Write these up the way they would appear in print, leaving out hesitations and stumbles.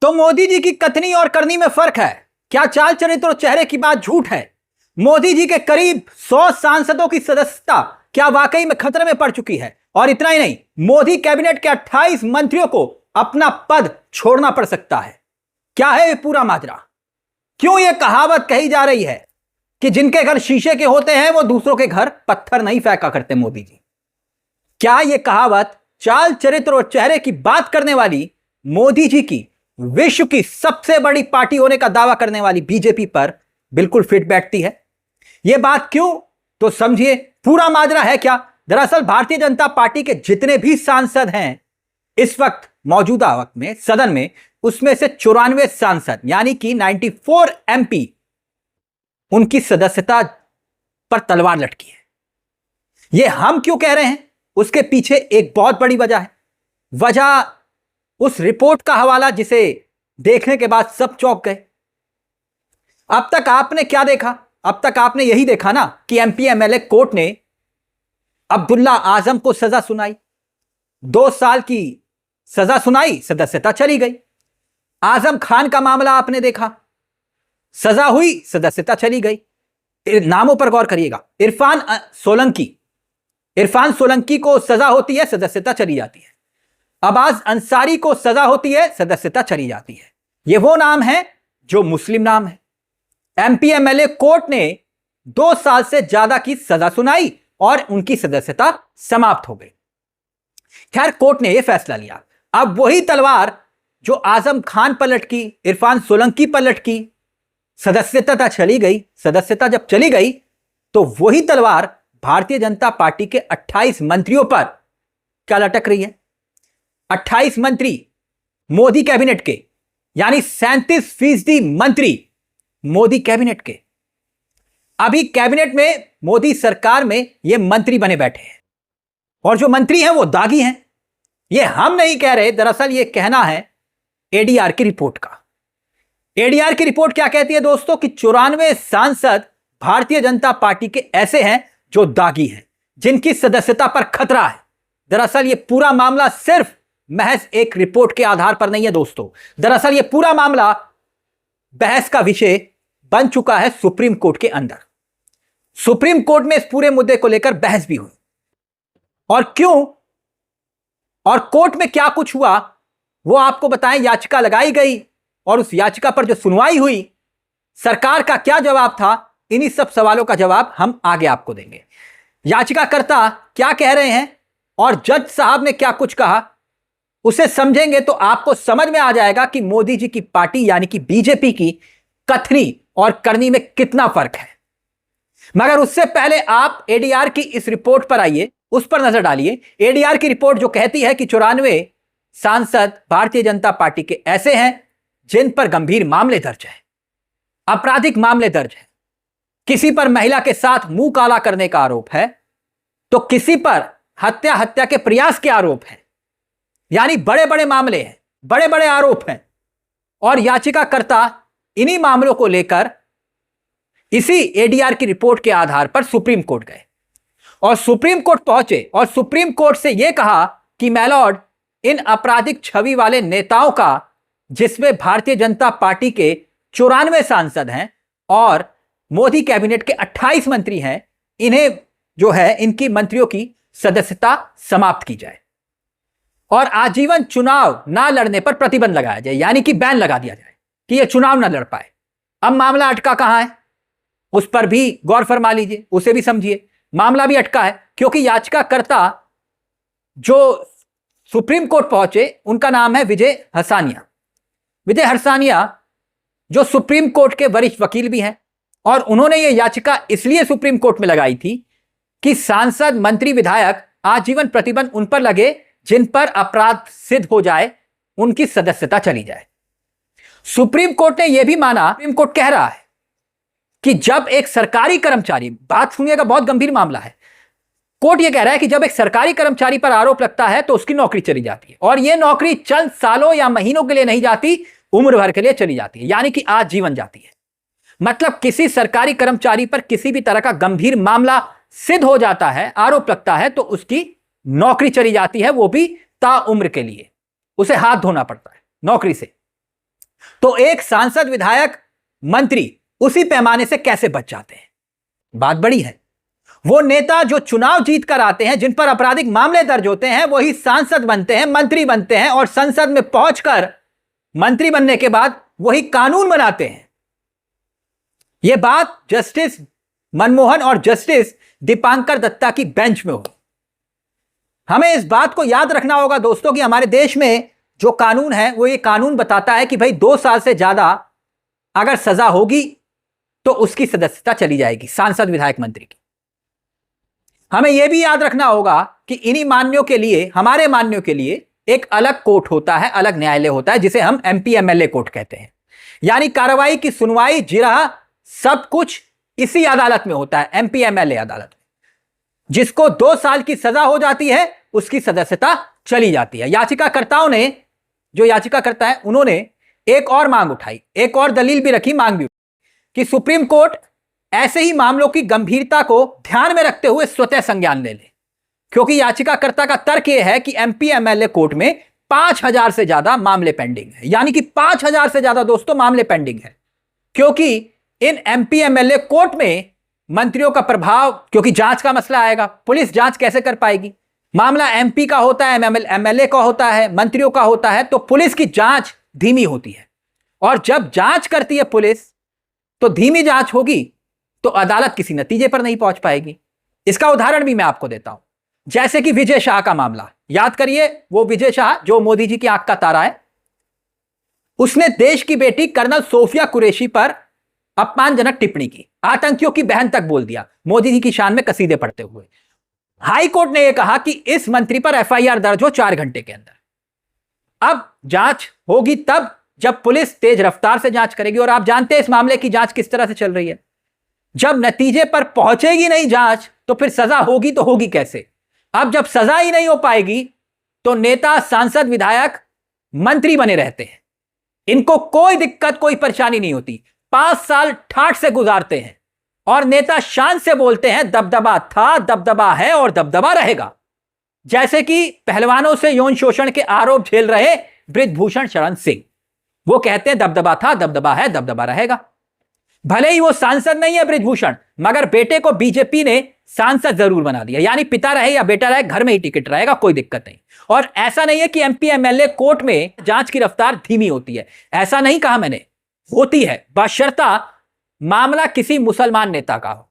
तो मोदी जी की कथनी और करनी में फर्क है क्या? चाल चरित्र और चेहरे की बात झूठ है? मोदी जी के करीब 100 सांसदों की सदस्यता क्या वाकई में खतरे में पड़ चुकी है? और इतना ही नहीं, मोदी कैबिनेट के 28 मंत्रियों को अपना पद छोड़ना पड़ सकता है। क्या है ये पूरा माजरा? क्यों यह कहावत कही जा रही है कि जिनके घर शीशे के होते हैं वो दूसरों के घर पत्थर नहीं फेंका करते मोदी जी? क्या यह कहावत चाल चरित्र और चेहरे की बात करने वाली मोदी जी की विश्व की सबसे बड़ी पार्टी होने का दावा करने वाली बीजेपी पर बिल्कुल फिट बैठती है? यह बात क्यों, तो समझिए पूरा माजरा है क्या। दरअसल भारतीय जनता पार्टी के जितने भी सांसद हैं इस वक्त मौजूदा वक्त में सदन में, उसमें से 94 सांसद यानी कि 94 एमपी उनकी सदस्यता पर तलवार लटकी है। यह हम क्यों कह रहे हैं, उसके पीछे एक बहुत बड़ी वजह है। वजह उस रिपोर्ट का हवाला जिसे देखने के बाद सब चौंक गए। अब तक आपने क्या देखा? अब तक आपने यही देखा ना कि एमपी एमएलए कोर्ट ने अब्दुल्ला आजम को सजा सुनाई, 2 साल की सजा सुनाई, सदस्यता चली गई। आजम खान का मामला आपने देखा, सजा हुई, सदस्यता चली गई। नामों पर गौर करिएगा, इरफान सोलंकी को सजा होती है, सदस्यता चली जाती है। अब्बास अंसारी को सजा होती है, सदस्यता चली जाती है। ये वो नाम है जो मुस्लिम नाम है। एमपी एमएलए कोर्ट ने 2 साल से ज्यादा की सजा सुनाई और उनकी सदस्यता समाप्त हो गई। खैर, कोर्ट ने यह फैसला लिया। अब वही तलवार जो आजम खान पर लटकी, इरफान सोलंकी पर लटकी, सदस्यता चली गई। सदस्यता जब चली गई तो वही तलवार भारतीय जनता पार्टी के 28 मंत्रियों पर क्या लटक रही है? 28 मंत्री मोदी कैबिनेट के, यानी 37% मंत्री मोदी कैबिनेट के। अभी कैबिनेट में, मोदी सरकार में ये मंत्री बने बैठे हैं और जो मंत्री हैं वो दागी हैं। ये हम नहीं कह रहे, दरअसल ये कहना है एडीआर की रिपोर्ट का। एडीआर की रिपोर्ट क्या कहती है दोस्तों कि 94 सांसद भारतीय जनता पार्टी के ऐसे हैं जो दागी हैं, जिनकी सदस्यता पर खतरा है। दरअसल ये पूरा मामला सिर्फ महज एक रिपोर्ट के आधार पर नहीं है दोस्तों। दरअसल ये पूरा मामला बहस का विषय बन चुका है सुप्रीम कोर्ट के अंदर। सुप्रीम कोर्ट में इस पूरे मुद्दे को लेकर बहस भी हुई। और क्यों और कोर्ट में क्या कुछ हुआ वो आपको बताएं। याचिका लगाई गई और उस याचिका पर जो सुनवाई हुई, सरकार का क्या जवाब था, इन्हीं सब सवालों का जवाब हम आगे आपको देंगे। याचिकाकर्ता क्या कह रहे हैं और जज साहब ने क्या कुछ कहा, उसे समझेंगे तो आपको समझ में आ जाएगा कि मोदी जी की पार्टी यानी कि बीजेपी की कथनी और करनी में कितना फर्क है। मगर उससे पहले आप एडीआर की इस रिपोर्ट पर आइए, उस पर नजर डालिए। एडीआर की रिपोर्ट जो कहती है कि 94 सांसद भारतीय जनता पार्टी के ऐसे हैं जिन पर गंभीर मामले दर्ज है, आपराधिक मामले दर्ज है। किसी पर महिला के साथ मुंह काला करने का आरोप है, तो किसी पर हत्या के प्रयास के आरोप है। यानी बड़े बड़े मामले हैं, बड़े बड़े आरोप हैं। और याचिकाकर्ता इन्हीं मामलों को लेकर इसी एडीआर की रिपोर्ट के आधार पर सुप्रीम कोर्ट गए और सुप्रीम कोर्ट पहुंचे और सुप्रीम कोर्ट से यह कहा कि मैलॉर्ड, इन आपराधिक छवि वाले नेताओं का, जिसमें भारतीय जनता पार्टी के 94 सांसद हैं और मोदी कैबिनेट के 28 मंत्री हैं, इन्हें जो है इनकी मंत्रियों की सदस्यता समाप्त की जाए और आजीवन चुनाव ना लड़ने पर प्रतिबंध लगाया जाए, यानी कि बैन लगा दिया जाए कि यह चुनाव ना लड़ पाए। अब मामला अटका कहां है, उस पर भी गौर फरमा लीजिए, उसे भी समझिए। मामला भी अटका है क्योंकि याचिकाकर्ता जो सुप्रीम कोर्ट पहुंचे उनका नाम है विजय हरसानिया। विजय हरसानिया जो सुप्रीम कोर्ट के वरिष्ठ वकील भी हैं और उन्होंने यह याचिका इसलिए सुप्रीम कोर्ट में लगाई थी कि सांसद, मंत्री, विधायक आजीवन प्रतिबंध उन पर लगे जिन पर अपराध सिद्ध हो जाए, उनकी सदस्यता चली जाए। सुप्रीम कोर्ट ने यह भी माना, सुप्रीम कोर्ट कह रहा है कि जब एक सरकारी कर्मचारी, बात सुनिएगा बहुत गंभीर मामला है, कोर्ट यह कह रहा है कि जब एक सरकारी कर्मचारी पर आरोप लगता है तो उसकी नौकरी चली जाती है और यह नौकरी चंद सालों या महीनों के लिए नहीं जाती, उम्र भर के लिए चली जाती है, यानी कि आजीवन जाती है। मतलब किसी सरकारी कर्मचारी पर किसी भी तरह का गंभीर मामला सिद्ध हो जाता है, आरोप लगता है, तो उसकी नौकरी चली जाती है, वो भी ताउम्र के लिए। उसे हाथ धोना पड़ता है नौकरी से। तो एक सांसद, विधायक, मंत्री उसी पैमाने से कैसे बच जाते हैं? बात बड़ी है। वो नेता जो चुनाव जीत कर आते हैं, जिन पर आपराधिक मामले दर्ज होते हैं, वही सांसद बनते हैं, मंत्री बनते हैं और संसद में पहुंचकर मंत्री बनने के बाद वही कानून बनाते हैं। यह बात जस्टिस मनमोहन और जस्टिस दीपांकर दत्ता की बेंच में होगी। हमें इस बात को याद रखना होगा दोस्तों कि हमारे देश में जो कानून है वो ये कानून बताता है कि भाई 2 साल से ज्यादा अगर सजा होगी तो उसकी सदस्यता चली जाएगी, सांसद, विधायक, मंत्री की। हमें यह भी याद रखना होगा कि इन्हीं मान्यों के लिए, हमारे मान्यों के लिए एक अलग कोर्ट होता है, अलग न्यायालय होता है, जिसे हम एमपी एमएलए कोर्ट कहते हैं। यानी कार्रवाई की सुनवाई, जिरह, सब कुछ इसी अदालत में होता है, एमपी एमएलए अदालत में। जिसको 2 साल की सजा हो जाती है उसकी सदस्यता चली जाती है। याचिकाकर्ताओं ने, जो याचिकाकर्ता है, उन्होंने एक और मांग उठाई, एक और दलील भी रखी, मांग भी कि सुप्रीम कोर्ट ऐसे ही मामलों की गंभीरता को ध्यान में रखते हुए स्वतः संज्ञान ले ले। क्योंकि याचिकाकर्ता का तर्क यह है कि एमपी एमएलए कोर्ट में 5000 से ज्यादा मामले पेंडिंग है। यानी कि 5000 से ज्यादा दोस्तों मामले पेंडिंग है। क्योंकि इन एमपी एमएलए कोर्ट में मंत्रियों का प्रभाव, क्योंकि जांच का मसला आएगा, पुलिस जांच कैसे कर पाएगी? मामला एमपी का होता है, एमएलए का होता है, मंत्रियों का होता है, तो पुलिस की जांच धीमी होती है। और जब जांच करती है पुलिस तो धीमी जांच होगी तो अदालत किसी नतीजे पर नहीं पहुंच पाएगी। इसका उदाहरण भी मैं आपको देता हूं। जैसे कि विजय शाह का मामला याद करिए, वो विजय शाह जो मोदी जी की आंख का तारा है, उसने देश की बेटी कर्नल सोफिया कुरैशी पर अपमानजनक टिप्पणी की, आतंकियों की बहन तक बोल दिया, मोदी जी की शान में कसीदे पढ़ते हुए। हाई कोर्ट ने यह कहा कि इस मंत्री पर एफआईआर दर्ज हो 4 घंटे के अंदर। अब जांच होगी तब जब पुलिस तेज रफ्तार से जांच करेगी। और आप जानते हैं इस मामले की जांच किस तरह से चल रही है। जब नतीजे पर पहुंचेगी नहीं जांच तो फिर सजा होगी तो होगी कैसे? अब जब सजा ही नहीं हो पाएगी तो नेता, सांसद, विधायक, मंत्री बने रहते हैं, इनको कोई दिक्कत, कोई परेशानी नहीं होती। 5 साल ठाठ से गुजारते हैं और नेता शान से बोलते हैं दबदबा था, दबदबा है और दबदबा रहेगा। जैसे कि पहलवानों से यौन शोषण के आरोप झेल रहे बृजभूषण शरण सिंह, वो कहते हैं दबदबा था, दबदबा है, दबदबा रहेगा। भले ही वो सांसद नहीं है बृजभूषण, मगर बेटे को बीजेपी ने सांसद जरूर बना दिया। यानी पिता रहे या बेटा रहे, घर में ही टिकट रहेगा, कोई दिक्कत नहीं। और ऐसा नहीं है कि एमपी एमएलए कोर्ट में जांच की रफ्तार धीमी होती है, ऐसा नहीं कहा मैंने, होती है, बशर्ता मामला किसी मुसलमान नेता का हो।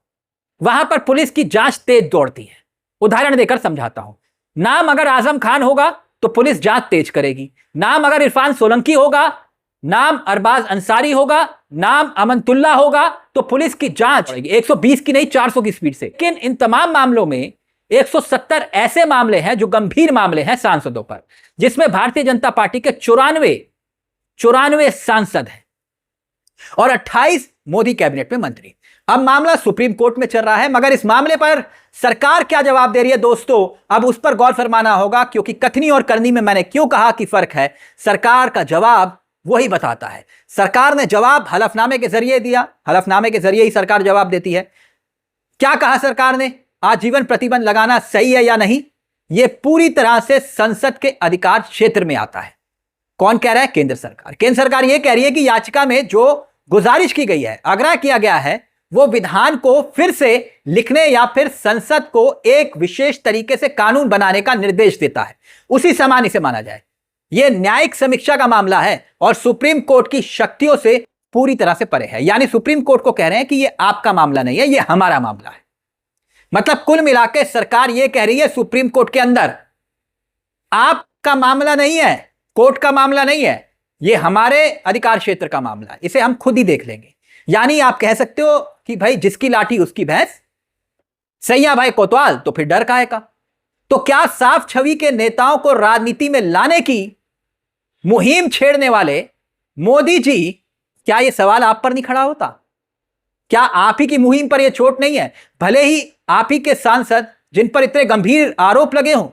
वहां पर पुलिस की जांच तेज दौड़ती है। उदाहरण देकर समझाता हूं। नाम अगर आजम खान होगा तो पुलिस जांच तेज करेगी। नाम अगर इरफान सोलंकी होगा, नाम अरबाज अंसारी होगा, नाम अमनतुल्ला होगा, तो पुलिस की जांच 120 की नहीं 400 की स्पीड से। लेकिन इन तमाम मामलों में 170 ऐसे मामले हैं जो गंभीर मामले हैं सांसदों पर, जिसमें भारतीय जनता पार्टी के 94 सांसद हैं और 28 मोदी कैबिनेट में मंत्री। अब मामला सुप्रीम कोर्ट में चल रहा है, मगर इस मामले पर सरकार क्या जवाब दे रही है दोस्तों, अब उस पर गौर फरमाना होगा। क्योंकि कथनी और करनी में मैंने क्यों कहा कि फर्क है, सरकार का जवाब वही बताता है। सरकार ने जवाब हलफनामे के जरिए दिया, हलफनामे के जरिए ही सरकार जवाब देती है। क्या कहा सरकार ने? आजीवन प्रतिबंध लगाना सही है या नहीं, यह पूरी तरह से संसद के अधिकार क्षेत्र में आता है। कौन कह रहा है? केंद्र सरकार। केंद्र सरकार यह कह रही है कि याचिका में जो गुजारिश की गई है, आग्रह किया गया है, वो विधान को फिर से लिखने या फिर संसद को एक विशेष तरीके से कानून बनाने का निर्देश देता है, उसी समान इसे माना जाए। यह न्यायिक समीक्षा का मामला है और सुप्रीम कोर्ट की शक्तियों से पूरी तरह से परे है। यानी सुप्रीम कोर्ट को कह रहे हैं कि यह आपका मामला नहीं है, यह हमारा मामला है। मतलब कुल मिलाकर सरकार यह कह रही है सुप्रीम कोर्ट के अंदर, आपका मामला नहीं है, कोर्ट का मामला नहीं है, यह हमारे अधिकार क्षेत्र का मामला है, इसे हम खुद ही देख लेंगे। यानी आप कह सकते हो कि भाई जिसकी लाठी उसकी भैंस, सैया भाई कोतवाल, तो फिर डर काहे का? तो क्या साफ छवि के नेताओं को राजनीति में लाने की मुहिम छेड़ने वाले मोदी जी, क्या यह सवाल आप पर नहीं खड़ा होता? क्या आप ही की मुहिम पर यह चोट नहीं है? भले ही आप ही के सांसद जिन पर इतने गंभीर आरोप लगे हों,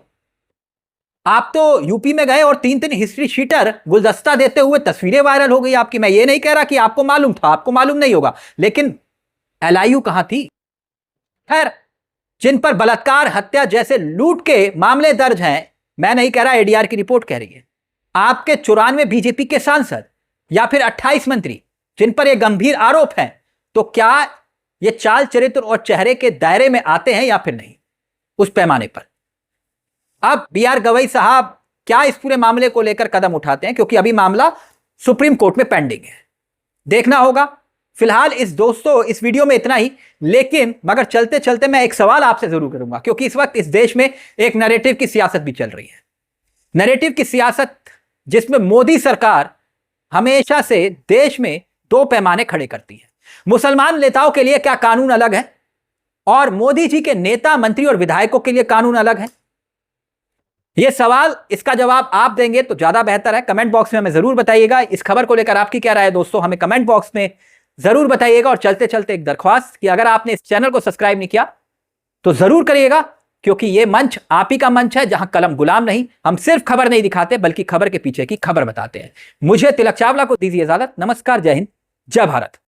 आप तो यूपी में गए और 3 हिस्ट्री शीटर गुलदस्ता देते हुए तस्वीरें वायरल हो गई आपकी। मैं ये नहीं कह रहा कि आपको मालूम था, आपको मालूम नहीं होगा, लेकिन एलआईयू कहां थी? खैर, जिन पर बलात्कार, हत्या जैसे लूट के मामले दर्ज हैं, मैं नहीं कह रहा, एडीआर की रिपोर्ट कह रही है, आपके 94 बीजेपी के सांसद या फिर 28 मंत्री जिन पर यह गंभीर आरोप है, तो क्या ये चाल चरित्र और चेहरे के दायरे में आते हैं या फिर नहीं, उस पैमाने पर अब बी आर गवई साहब क्या इस पूरे मामले को लेकर कदम उठाते हैं, क्योंकि अभी मामला सुप्रीम कोर्ट में पेंडिंग है, देखना होगा। फिलहाल इस वीडियो में इतना ही, लेकिन मगर चलते चलते मैं एक सवाल आपसे जरूर करूंगा, क्योंकि इस वक्त इस देश में एक नैरेटिव की सियासत भी चल रही है। नैरेटिव की सियासत जिसमें मोदी सरकार हमेशा से देश में दो पैमाने खड़े करती है। मुसलमान नेताओं के लिए क्या कानून अलग है और मोदी जी के नेता मंत्री और विधायकों के लिए कानून अलग है? यह सवाल, इसका जवाब आप देंगे तो ज्यादा बेहतर है। कमेंट बॉक्स में हमें जरूर बताइएगा। इस खबर को लेकर आपकी क्या राय है दोस्तों, हमें कमेंट बॉक्स में जरूर बताइएगा। और चलते चलते एक दरख्वास्त कि अगर आपने इस चैनल को सब्सक्राइब नहीं किया तो जरूर करिएगा, क्योंकि यह मंच आप ही का मंच है, जहां कलम गुलाम नहीं, हम सिर्फ खबर नहीं दिखाते बल्कि खबर के पीछे की खबर बताते हैं। मुझे तिलक चावला को दीजिए इजाजत। नमस्कार, जय हिंद, जय भारत।